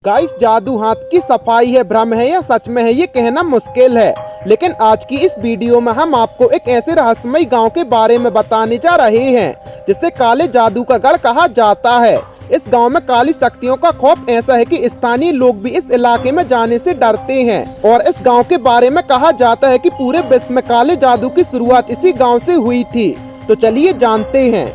Guys, जादू हाथ की सफाई है, भ्रम है या सच में है, ये कहना मुश्किल है। लेकिन आज की इस वीडियो में हम आपको एक ऐसे रहस्यमय गांव के बारे में बताने जा रहे हैं जिसे काले जादू का गढ़ कहा जाता है। इस गांव में काली शक्तियों का खौफ ऐसा है कि स्थानीय लोग भी इस इलाके में जाने से डरते हैं। और इस गांव के बारे में कहा जाता है कि पूरे विश्व में काले जादू की शुरुआत इसी गाँव से हुई थी। तो चलिए जानते हैं।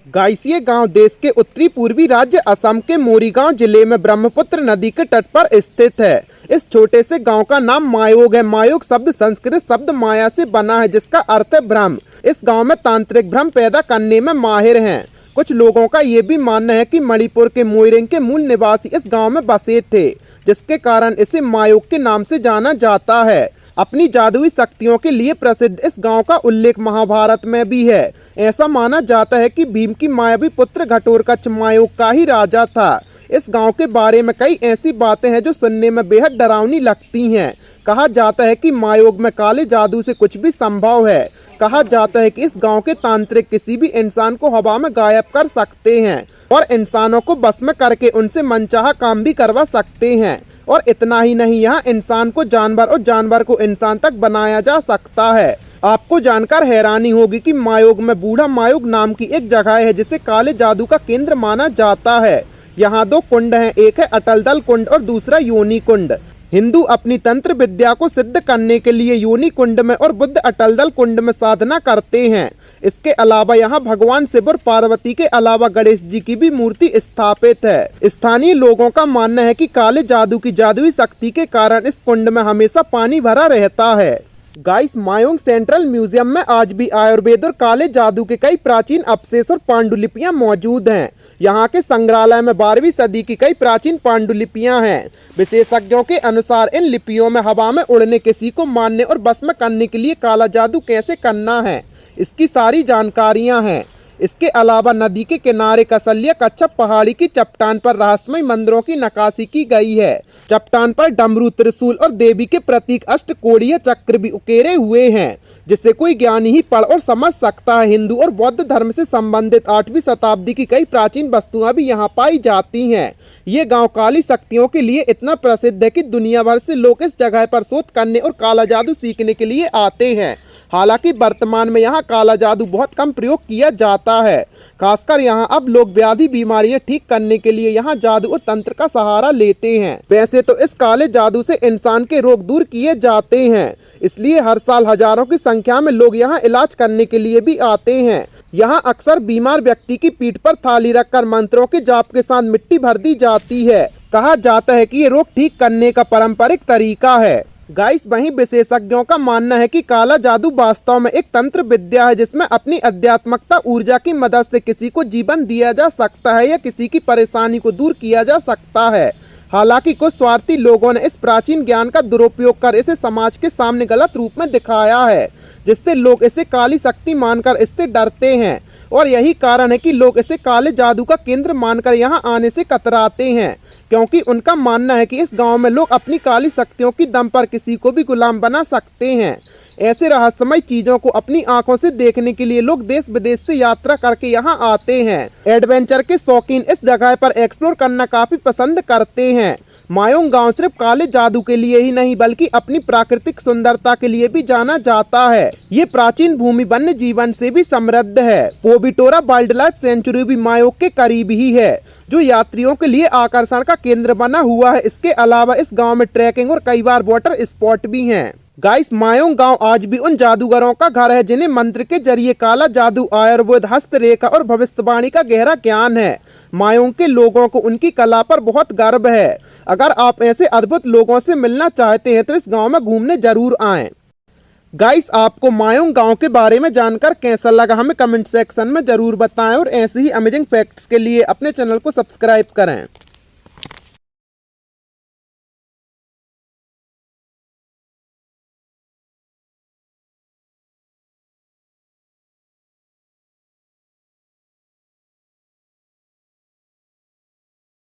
गाइस, ये गांव देश के उत्तरी पूर्वी राज्य असम के मोरीगांव जिले में ब्रह्मपुत्र नदी के तट पर स्थित है। इस छोटे से गांव का नाम मायोग है। मायोग शब्द संस्कृत शब्द माया से बना है, जिसका अर्थ है भ्रम। इस गांव में तांत्रिक भ्रम पैदा करने में माहिर हैं। कुछ लोगों का ये भी मानना है कि मणिपुर के मोइरेंग के मूल निवासी इस गाँव में बसे थे, जिसके कारण इसे मायोग के नाम से जाना जाता है। अपनी जादुई शक्तियों के लिए प्रसिद्ध इस गांव का उल्लेख महाभारत में भी है। ऐसा माना जाता है कि भीम की मायावी पुत्र घटोत्कच मायोग का ही राजा था। इस गांव के बारे में कई ऐसी बातें हैं जो सुनने में बेहद डरावनी लगती हैं। कहा जाता है कि मायोग में काले जादू से कुछ भी संभव है। कहा जाता है कि इस गांव के तांत्रिक किसी भी इंसान को हवा में गायब कर सकते हैं और इंसानों को बस में करके उनसे मनचाहा काम भी करवा सकते हैं। और इतना ही नहीं, यहाँ इंसान को जानवर और जानवर को इंसान तक बनाया जा सकता है। आपको जानकर हैरानी होगी कि मायोग में बूढ़ा मायोग नाम की एक जगह है जिसे काले जादू का केंद्र माना जाता है। यहाँ दो कुंड हैं, एक है अटल दल कुंड और दूसरा योनि कुंड। हिंदू अपनी तंत्र विद्या को सिद्ध करने के लिए योनि कुंड में और बुद्ध अटल दल कुंड में साधना करते हैं। इसके अलावा यहाँ भगवान शिव और पार्वती के अलावा गणेश जी की भी मूर्ति स्थापित है। स्थानीय लोगों का मानना है कि काले जादू की जादुई शक्ति के कारण इस कुंड में हमेशा पानी भरा रहता है। गाइस, मायोंग सेंट्रल म्यूजियम में आज भी आयुर्वेद और काले जादू के कई प्राचीन अवशेष और पांडुलिपियां मौजूद हैं। यहाँ के संग्रहालय में 12वीं सदी की कई प्राचीन पांडुलिपियां हैं। विशेषज्ञों के अनुसार इन लिपियों में हवा में उड़ने, किसी को मारने और बस में करने के लिए काला जादू कैसे करना है, इसकी सारी जानकारियां हैं। इसके अलावा नदी के किनारे कसल्या कच्छप पहाड़ी की चट्टान पर रहस्यमय मंदिरों की नक्काशी की गई है। चट्टान पर डमरू, त्रिशूल और देवी के प्रतीक अष्टकोणीय चक्र भी उकेरे हुए हैं, जिसे कोई ज्ञानी ही पढ़ और समझ सकता है। हिंदू और बौद्ध धर्म से संबंधित 8वीं शताब्दी की कई प्राचीन वस्तुएं भी यहाँ पाई जाती हैं। ये गांव काली शक्तियों के लिए इतना प्रसिद्ध है कि दुनिया भर से लोग इस जगह पर शोध करने और काला जादू सीखने के लिए आते हैं। हालांकि वर्तमान में यहाँ काला जादू बहुत कम प्रयोग किया जाता है। खासकर यहाँ अब लोग व्याधि बीमारियां ठीक करने के लिए यहाँ जादू और तंत्र का सहारा लेते हैं। वैसे तो इस काले जादू से इंसान के रोग दूर किए जाते हैं, इसलिए हर साल हजारों की संख्या में लोग यहाँ इलाज करने के लिए भी आते हैं। यहाँ अक्सर बीमार व्यक्ति की पीठ पर थाली रखकर मंत्रों के जाप के साथ मिट्टी भर दी जाती है। कहा जाता है कि ये रोग ठीक करने का पारंपरिक तरीका है। गाइस, वहीं विशेषज्ञों का मानना है कि काला जादू वास्तव में एक तंत्र विद्या है, जिसमें अपनी आध्यात्मिकता ऊर्जा की मदद से किसी को जीवन दिया जा सकता है या किसी की परेशानी को दूर किया जा सकता है। हालांकि कुछ स्वार्थी लोगों ने इस प्राचीन ज्ञान का दुरुपयोग कर इसे समाज के सामने गलत रूप में दिखाया है, जिससे लोग इसे काली शक्ति मानकर इससे डरते हैं। और यही कारण है कि लोग इसे काले जादू का केंद्र मानकर यहाँ आने से कतराते हैं, क्योंकि उनका मानना है कि इस गांव में लोग अपनी काली शक्तियों की दम पर किसी को भी गुलाम बना सकते हैं। ऐसे रहस्यमय चीजों को अपनी आंखों से देखने के लिए लोग देश विदेश से यात्रा करके यहाँ आते हैं। एडवेंचर के शौकीन इस जगह पर एक्सप्लोर करना काफी पसंद करते हैं। मायोंग गांव सिर्फ काले जादू के लिए ही नहीं बल्कि अपनी प्राकृतिक सुंदरता के लिए भी जाना जाता है। ये प्राचीन भूमि वन्य जीवन से भी समृद्ध है। पोबिटोरा वाइल्ड लाइफ सेंचुरी भी मायोंग के करीब ही है, जो यात्रियों के लिए आकर्षण का केंद्र बना हुआ है। इसके अलावा इस गांव में ट्रैकिंग और कई बार वाटर स्पॉट भी हैं। गाइस, मायोंग गांव आज भी उन जादूगरों का घर है जिन्हें मंत्र के जरिए काला जादू, आयुर्वेद, हस्तरेखा और भविष्यवाणी का गहरा ज्ञान है। मायोंग के लोगों को उनकी कला पर बहुत गर्व है। अगर आप ऐसे अद्भुत लोगों से मिलना चाहते हैं तो इस गांव में घूमने जरूर आएं। गाइस, आपको मायोंग गांव के बारे में जानकर कैसा लगा हमें कमेंट सेक्शन में जरूर बताएं और ऐसे ही अमेजिंग फैक्ट्स के लिए अपने चैनल को सब्सक्राइब करें।